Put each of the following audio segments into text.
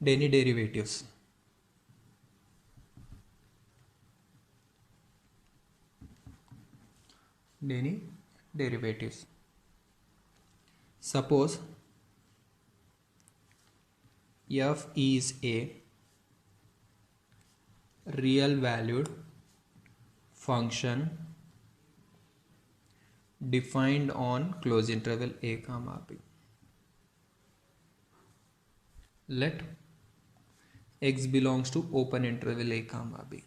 Any derivatives. Any derivatives. Suppose f is a real valued function defined on closed interval a comma b. Let x belongs to open interval a comma b.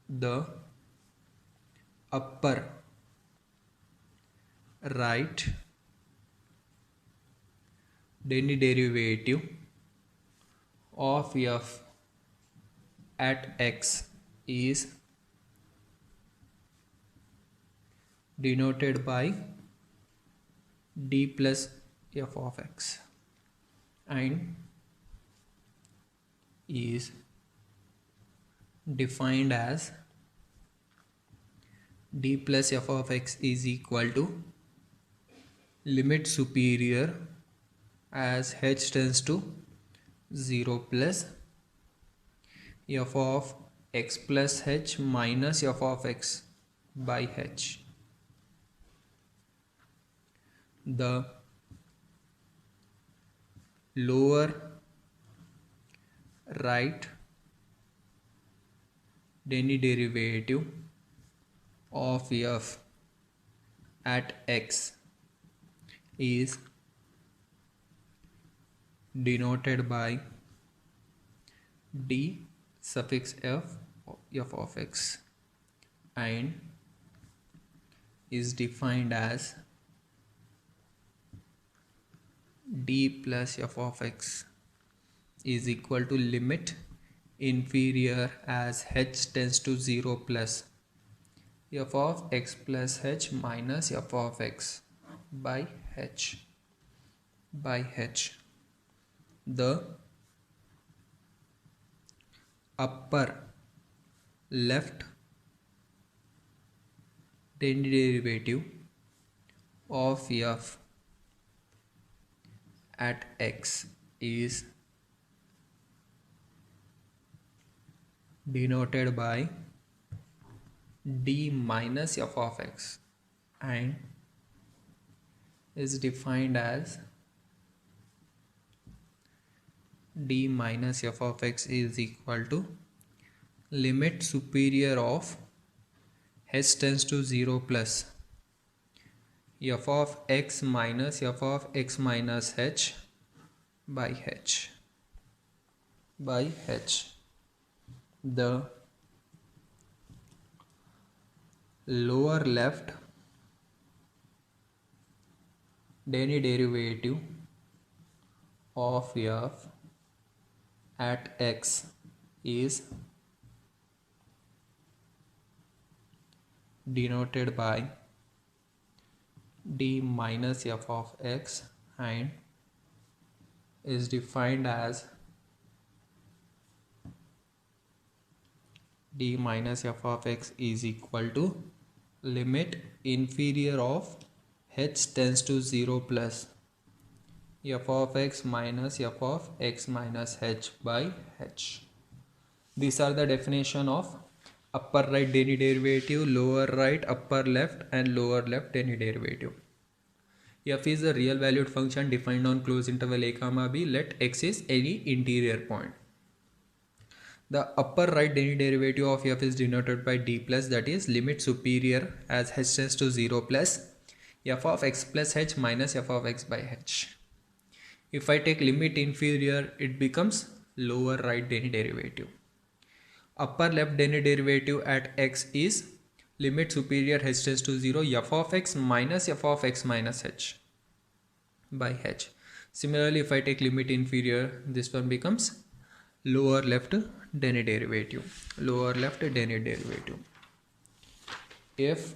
The upper right any derivative of f at x is denoted by d plus f of x and is defined as d plus f of x is equal to limit superior as h tends to 0 plus f of x plus h minus f of x by h. The lower right any derivative of f at x is denoted by d suffix f of x and is defined as d plus f of x is equal to limit inferior as h tends to 0 plus f of x plus h minus f of x by h. The upper left any derivative of f at x is denoted by d minus f of x and is defined as d minus f of x is equal to limit superior of h tends to 0 plus f of x minus f of x minus h by h. The lower left any derivative of f at x is denoted by d minus f of x and is defined as d minus f of x is equal to limit inferior of h tends to 0 plus f of x minus f of x minus h by h. These are the definition of upper right any derivative, lower right, upper left and lower left any derivative. F is a real valued function defined on closed interval a comma b. Let x is any interior point. The upper right any derivative of f is denoted by d plus, that is limit superior as h tends to 0 plus f of x plus h minus f of x by h. If I take limit inferior, it becomes lower right any derivative. Upper left any derivative at x is limit superior h tends to 0 f of x minus f of x minus h by h. Similarly, if I take limit inferior, this one becomes lower left any derivative. If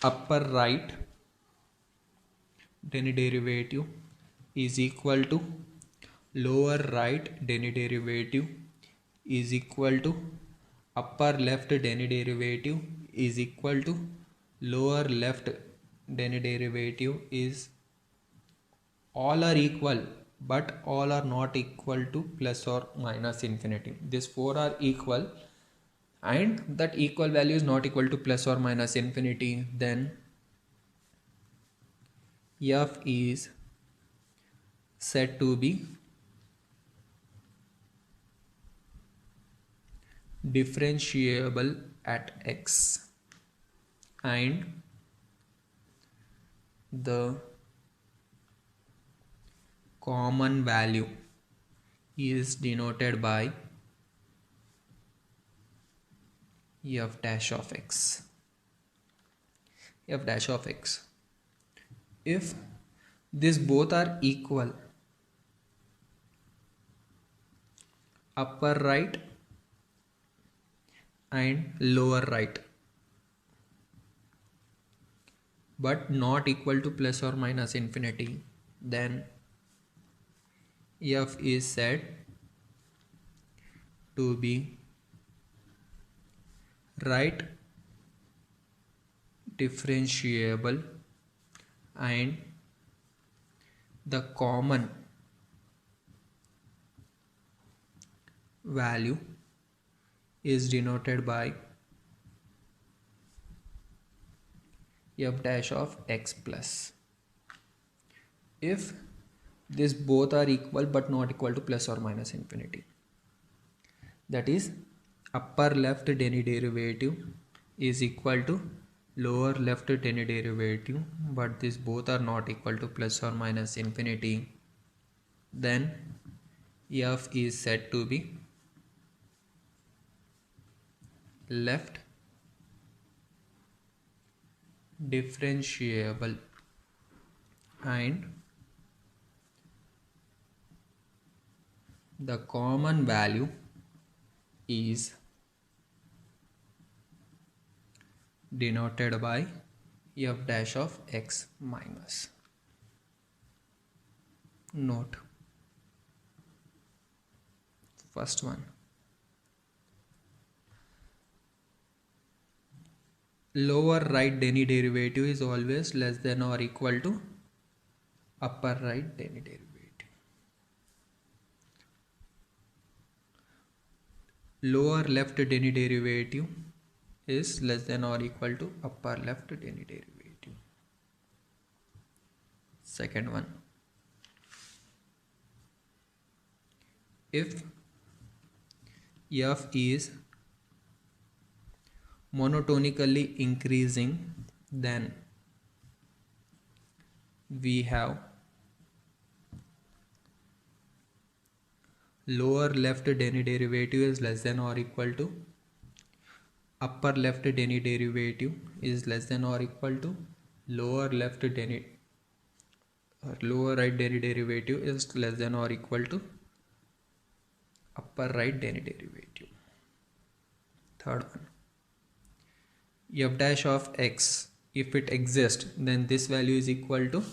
upper right any derivative is equal to lower right any derivative is equal to upper left any derivative is equal to lower left derivative is all are equal, but all are not equal to plus or minus infinity. These four are equal and that equal value is not equal to plus or minus infinity, then f is said to be differentiable at x, and the common value is denoted by f dash of x. F dash of x. If these both are equal, upper right and lower right, but not equal to plus or minus infinity, then f is said to be right differentiable, and the common value is denoted by f dash of x plus. If these both are equal but not equal to plus or minus infinity, that is upper left derivative is equal to lower left derivative, but these both are not equal to plus or minus infinity, then f is said to be left differentiable, and the common value is denoted by f dash of x minus. Note, first one, lower right derivative is always less than or equal to upper right derivative. Lower left derivative is less than or equal to upper left derivative. Second one, if f is monotonically increasing, then we have lower left derivative is less than or equal to upper left derivative is less than or equal to lower right derivative is less than or equal to upper right derivative. Third one, f dash of x, if it exists, then this value is equal to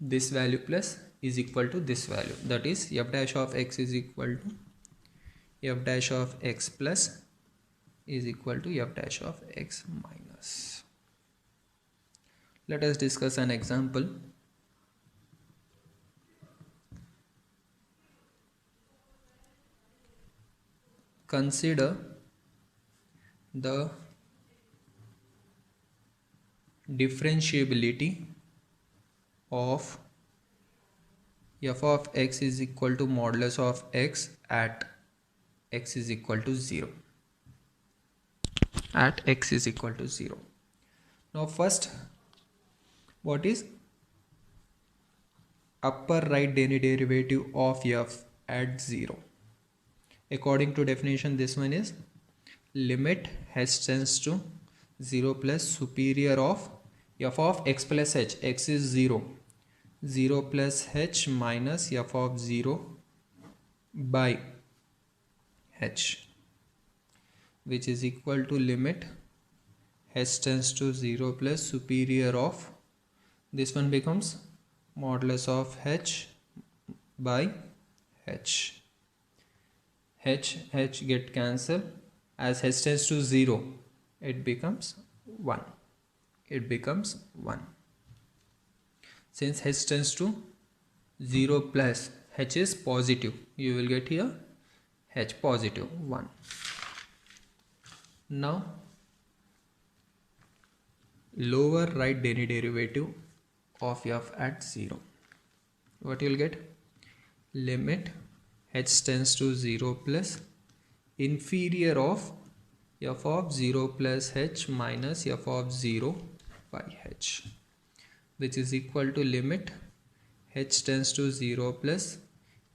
this value plus is equal to this value, that is f dash of x is equal to f dash of x plus is equal to f dash of x minus. Let us discuss an example. Consider the differentiability of f of x is equal to modulus of x at x is equal to 0. At x is equal to 0. Now first, what is upper right derivative of f at 0? According to definition, this one is limit h tends to 0 plus superior of f of x plus h. X is 0. 0 plus h minus f of 0 by h, which is equal to limit h tends to 0 plus superior of, this one becomes modulus of h by h. H get cancelled. As h tends to 0, it becomes 1. Since h tends to 0 plus h is positive, you will get here h positive 1. Now lower right any derivative of f at 0. What you will get? Limit h tends to 0 plus inferior of f of 0 plus h minus f of 0 by h, which is equal to limit h tends to 0 plus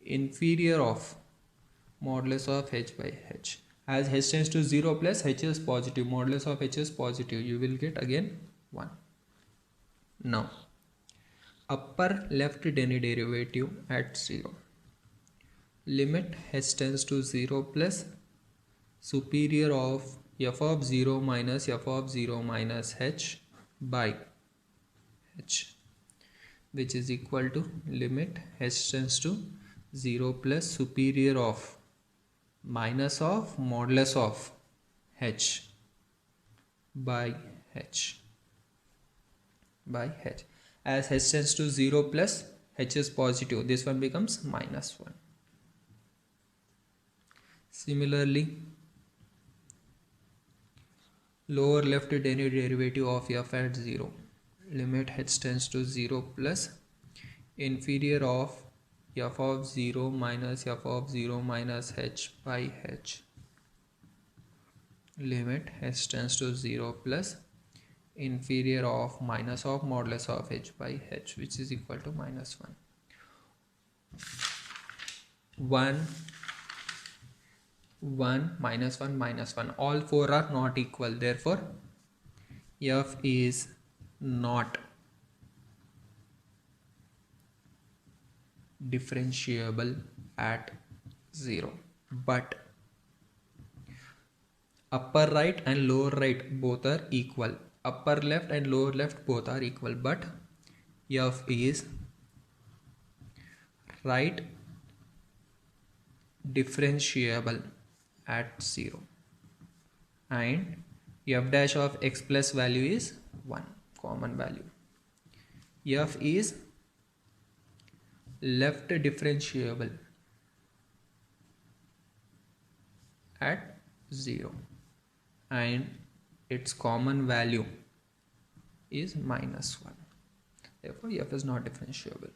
inferior of modulus of h by h. As h tends to 0 plus h is positive, modulus of h is positive, you will get again 1. Now upper left any derivative at 0. Limit h tends to 0 plus superior of f of 0 minus f of 0 minus h by h, which is equal to limit h tends to 0 plus superior of minus of modulus of h by h by h. As h tends to 0 plus h is positive, this one becomes minus 1. Similarly, lower left any derivative of f at 0. Limit h tends to 0 plus inferior of f of 0 minus f of 0 minus h by h. Limit h tends to 0 plus inferior of minus of modulus of h by h, which is equal to minus 1. 1 minus 1 minus 1, all four are not equal, therefore f is not differentiable at 0, but upper right and lower right both are equal, upper left and lower left both are equal, but f is right differentiable at 0 and f dash of x plus value is 1, common value. F is left differentiable at 0 and its common value is minus 1, therefore f is not differentiable.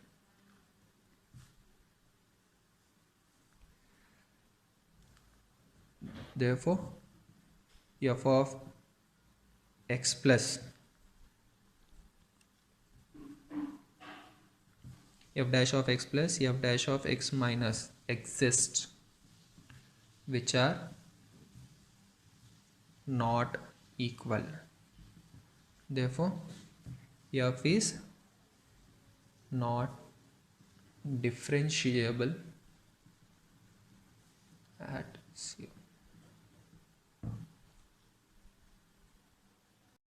Therefore f of x plus f dash of x plus f dash of x minus exists, which are not equal, therefore f is not differentiable at 0.